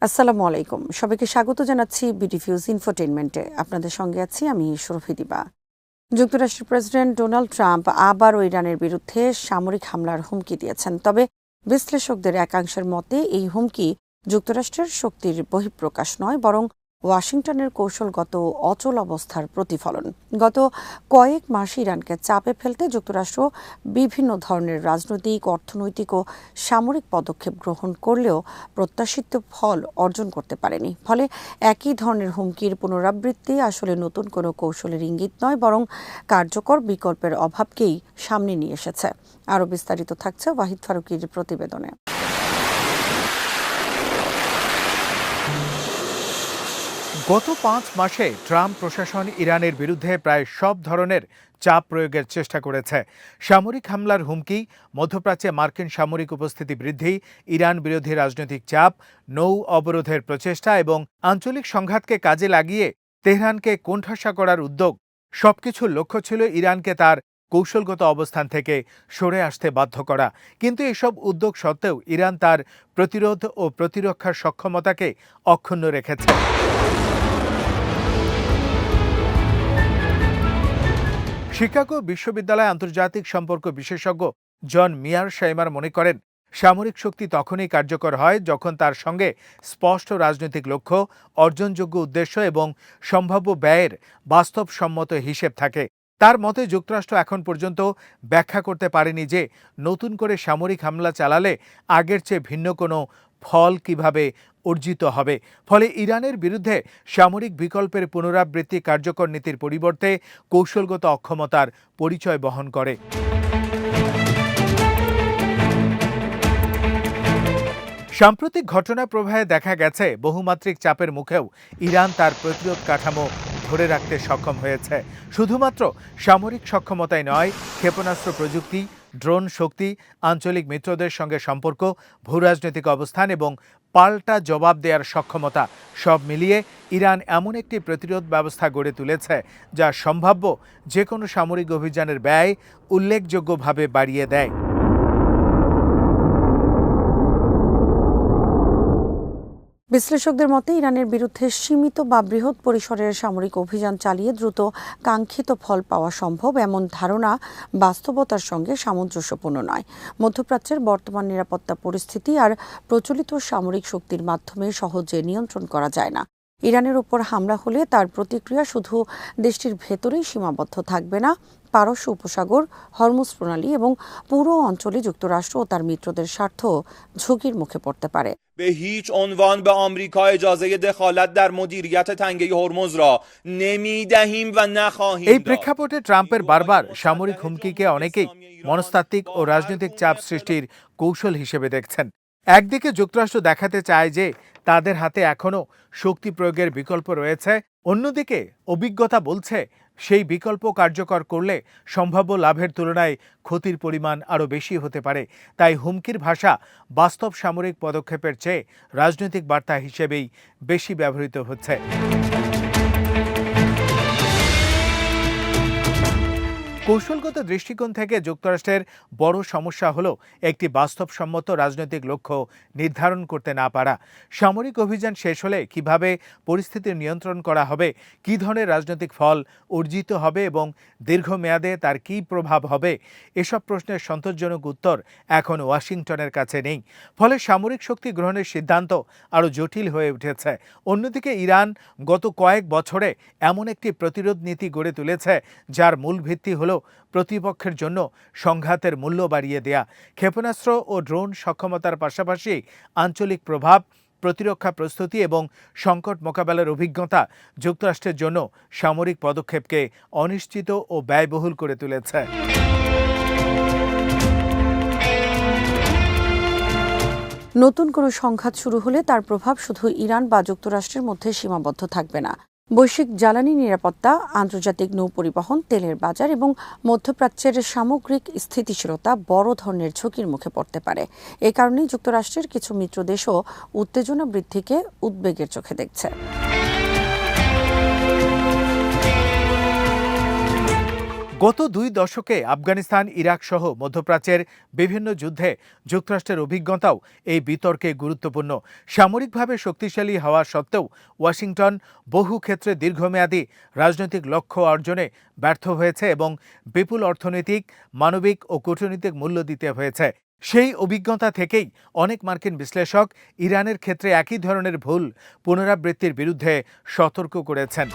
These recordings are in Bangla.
আসসালামু আলাইকুম। সবাইকে স্বাগত জানাচ্ছি বিডিফিউজ ইনফোটেইনমেন্টে। আপনাদের সঙ্গে আছি আমি সুরভি দিবা। যুক্তরাষ্ট্রের প্রেসিডেন্ট ডোনাল্ড ট্রাম্প আবারও ইরানের বিরুদ্ধে সামরিক হামলার হুমকি দিয়েছেন। তবে বিশ্লেষকদের একাংশের মতে এই হুমকি যুক্তরাষ্ট্রের শক্তির বহিঃপ্রকাশ নয়, বরং ওয়াশিংটনের কৌশলগত অচল অবস্থার প্রতিফলন। গত কয়েক মাস ইরানকে চাপে ফেলতে যুক্তরাষ্ট্র বিভিন্ন ধরনের রাজনৈতিক, অর্থনৈতিক ও সামরিক পদক্ষেপ গ্রহণ করলেও প্রত্যাশিত ফল অর্জন করতে পারেনি। ফলে একই ধরনের হুমকির পুনরাবৃত্তি আসলে নতুন কোনো কৌশলের ইঙ্গিত নয়, বরং কার্যকর বিকল্পের অভাবকেই সামনে নিয়ে এসেছে। আরও বিস্তারিত থাকছে ওয়াহিদ ফারুকীর প্রতিবেদনে। গত ৫ মাসে ট্রাম্প প্রশাসন ইরানের বিরুদ্ধে প্রায় সব ধরনের চাপ প্রয়োগের চেষ্টা করেছে। সামরিক হামলার হুমকি, মধ্যপ্রাচ্যে মার্কিন সামরিক উপস্থিতি বৃদ্ধি, ইরান বিরোধী রাজনৈতিক চাপ, নৌ অবরোধের প্রচেষ্টা এবং আঞ্চলিক সংঘাতকে কাজে লাগিয়ে তেহরানকে কোণঠাসা করার উদ্যোগ, সবকিছুর লক্ষ্য ছিল ইরানকে তার কৌশলগত অবস্থান থেকে সরে আসতে বাধ্য করা। কিন্তু এসব উদ্যোগ সত্ত্বেও ইরান তার প্রতিরোধ ও প্রতিরক্ষার সক্ষমতাকে অক্ষুণ্ণ রেখেছে। শিকাগো বিশ্ববিদ্যালয় আন্তর্জাতিক সম্পর্ক বিশেষজ্ঞ জন মিয়ার শাইমার মনে করেন, সামরিক শক্তি তখনই কার্যকর হয় যখন তার সঙ্গে স্পষ্ট রাজনৈতিক লক্ষ্য, অর্জনযোগ্য উদ্দেশ্য এবং সম্ভাব্য ব্যয়ের বাস্তবসম্মত হিসেব থাকে। তার মতে যুক্তরাষ্ট্র এখন পর্যন্ত ব্যাখ্যা করতে পারেনি যে নতুন করে সামরিক হামলা চালালে আগের চেয়ে ভিন্ন কোনো ফল কিভাবে অর্জিত হবে। ফলে ইরানের বিরুদ্ধে সামরিক বিকল্পের পুনরাবৃত্তি কার্যকর নীতির পরিবর্তে কৌশলগত অক্ষমতার পরিচয় বহন করে। সাম্প্রতিক ঘটনা প্রবাহে দেখা গেছে বহুমাত্রিক চাপের মুখেও ইরান তার প্রতিরোধ কাঠামো ধরে রাখতে সক্ষম হয়েছে। শুধুমাত্র সামরিক সক্ষমতাই নয়, ক্ষেপণাস্ত্র প্রযুক্তি, ড্রোন শক্তি, আঞ্চলিক মিত্রদের সঙ্গে সম্পর্ক, ভূরাজনৈতিক অবস্থান এবং পাল্টা জবাব দেওয়ার সক্ষমতা, সব মিলিয়ে ইরান এমন একটি প্রতিরোধ ব্যবস্থা গড়ে তুলেছে যা সম্ভাব্য যে কোনো সামরিক অভিযানের ব্যয় উল্লেখযোগ্যভাবে বাড়িয়ে দেয়। বিশ্লেষকদের মতে ইরানের বিরুদ্ধে সীমিত বা বৃহৎ পরিসরের সামরিক অভিযান চালিয়ে দ্রুত কাঙ্ক্ষিত ফল পাওয়া সম্ভব, এমন ধারণা বাস্তবতার সঙ্গে সামঞ্জস্যপূর্ণ নয়। মধ্যপ্রাচ্যের বর্তমান নিরাপত্তা পরিস্থিতি আর প্রচলিত সামরিক শক্তির মাধ্যমে সহজে নিয়ন্ত্রণ করা যায় না। ইরানের উপর হামলা হলে তার প্রতিক্রিয়া শুধু দেশটির ভেতরেই সীমাবদ্ধ থাকবে না, পারস্য উপসাগর, হরমুজ প্রণালী এবং পুরো অঞ্চলে যুক্তরাষ্ট্র ও তার মিত্রদের স্বার্থ ঝুঁকির মুখে পড়তে পারে। به هیچ عنوان به آمریکا اجازه دخالت در مدیریت تنگه هرمز را نمیدهیم و نخواهیم এই داد. প্রেক্ষাপটে ট্রাম্পের বারবার সামরিক হুমকিকে অনেকেই মনস্তাত্ত্বিক ও রাজনৈতিক চাপ সৃষ্টির কৌশল হিসেবে দেখছেন। একদিকে যুক্তরাষ্ট্র দেখাতে চায় যে তাদের হাতে এখনও শক্তি প্রয়োগের বিকল্প রয়েছে, অন্যদিকে অভিজ্ঞতা বলছে সেই বিকল্প কার্যকর করলে সম্ভাব্য লাভের তুলনায় ক্ষতির পরিমাণ আরও বেশি হতে পারে। তাই হুমকির ভাষা বাস্তব সামরিক পদক্ষেপের চেয়ে রাজনৈতিক বার্তা হিসেবেই বেশি ব্যবহৃত হচ্ছে। কৌশলগত দৃষ্টিকোণ থেকে যুক্তরাষ্ট্রের বড় সমস্যা হলো একটি বাস্তবসম্মত রাজনৈতিক লক্ষ্য নির্ধারণ করতে না পারা। সামরিক অভিযান শেষ হলে কিভাবে পরিস্থিতি নিয়ন্ত্রণ করা হবে, কী ধরনের রাজনৈতিক ফল অর্জিত হবে এবং দীর্ঘমেয়াদে তার কী প্রভাব হবে, এসব প্রশ্নের সন্তোষজনক উত্তর এখন ওয়াশিংটনের কাছে নেই। ফলে সামরিক শক্তি গ্রহণের সিদ্ধান্ত আরও জটিল হয়ে উঠেছে। অন্যদিকে ইরান গত কয়েক বছরে এমন একটি প্রতিরোধ নীতি গড়ে তুলেছে যার মূল ভিত্তি হল প্রতিপক্ষের জন্য সংঘাতের মূল্য বাড়িয়ে দেয়া। ক্ষেপণাস্ত্র ও ড্রোন সক্ষমতার পাশাপাশি আঞ্চলিক প্রভাব, প্রতিরক্ষা প্রস্তুতি এবং সংকট মোকাবেলার অভিজ্ঞতা যুক্তরাষ্ট্রের জন্য সামরিক পদক্ষেপকে অনিশ্চিত ও ব্যয়বহুল করে তুলেছে। নতুন কোনো সংঘাত শুরু হলে তার প্রভাব শুধু ইরান বা যুক্তরাষ্ট্রের মধ্যে সীমাবদ্ধ থাকবে না। বৈশ্বিক জ্বালানি নিরাপত্তা, আন্তর্জাতিক নৌ পরিবহন, তেলের বাজার এবং মধ্যপ্রাচ্যের সামগ্রিক স্থিতিশীলতা বড় ধরনের ঝুঁকির মুখে পড়তে পারে। এ কারণেই যুক্তরাষ্ট্রের কিছু মিত্র দেশও উত্তেজনা বৃদ্ধিকে উদ্বেগের চোখে দেখছে। গত 2 দশকে আফগানিস্তান, ইরাক সহ মধ্যপ্রাচ্যের বিভিন্ন যুদ্ধে যুক্তরাষ্ট্রের অভিজ্ঞতাও এই বিতর্কে গুরুত্বপূর্ণ। সামরিকভাবে শক্তিশালী হওয়া সত্ত্বেও ওয়াশিংটন বহু ক্ষেত্রে দীর্ঘমেয়াদী রাজনৈতিক লক্ষ্য অর্জনে ব্যর্থ হয়েছে এবং বিপুল অর্থনৈতিক, মানবিক ও কূটনৈতিক মূল্য দিতে হয়েছে। সেই অভিজ্ঞতা থেকেই অনেক মার্কিন বিশ্লেষক ইরানের ক্ষেত্রে একই ধরনের ভুল পুনরাবৃত্তির বিরুদ্ধে সতর্ক করেছেন।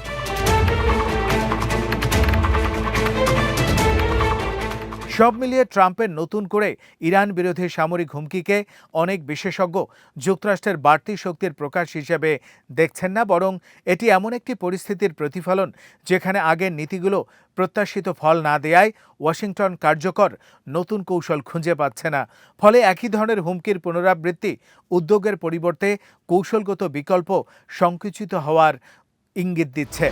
সব মিলিয়ে ট্রাম্পের নতুন করে ইরান বিরোধী সামরিক হুমকিকে অনেক বিশেষজ্ঞ যুক্তরাষ্ট্রের বাড়তি শক্তির প্রকাশ হিসেবে দেখছেন না, বরং এটি এমন একটি পরিস্থিতির প্রতিফলন যেখানে আগের নীতিগুলো প্রত্যাশিত ফল না দেয়ায় ওয়াশিংটন কার্যকর নতুন কৌশল খুঁজে পাচ্ছে না। ফলে একই ধরনের হুমকির পুনরাবৃত্তি উদ্যোগের পরিবর্তে কৌশলগত বিকল্প সংকুচিত হওয়ার ইঙ্গিত দিচ্ছে।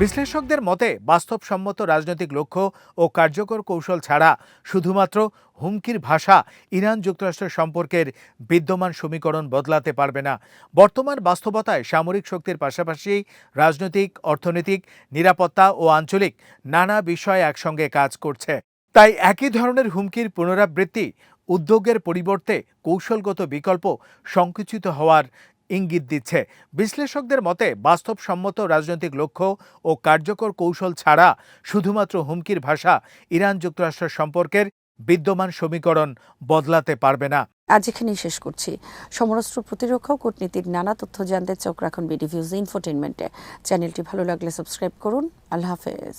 বিশ্লেষকদের মতে বাস্তবসম্মত রাজনৈতিক লক্ষ্য ও কার্যকর কৌশল ছাড়া শুধুমাত্র হুমকির ভাষা ইরান যুক্তরাষ্ট্রের সম্পর্কের বিদ্যমান সমীকরণ বদলাতে পারবে না। বর্তমান বাস্তবতায় সামরিক শক্তির পাশাপাশি রাজনৈতিক, অর্থনৈতিক, নিরাপত্তা ও আঞ্চলিক নানা বিষয় একসঙ্গে কাজ করছে। তাই একই ধরনের হুমকির পুনরাবৃত্তি উদ্যোগের পরিবর্তে কৌশলগত বিকল্প সংকুচিত হওয়ার ইঙ্গিত দিচ্ছে। বিশ্লেষকদের মতে বাস্তবসম্মত রাজনৈতিক লক্ষ্য ও কার্যকর কৌশল ছাড়া শুধুমাত্র হুমকির ভাষা ইরান যুক্তরাষ্ট্রের সম্পর্কের বিদ্যমান সমীকরণ বদলাতে পারবে না। আজ এখানেই শেষ করছি। সমরাস্ত্র প্রতিরক্ষা ও কূটনীতির নানা তথ্য জানতে চোখ রাখুন বিডি নিউজ ইনফোটেইনমেন্টে। চ্যানেলটি ভালো লাগলে সাবস্ক্রাইব করুন। আল্লাহ হাফেজ।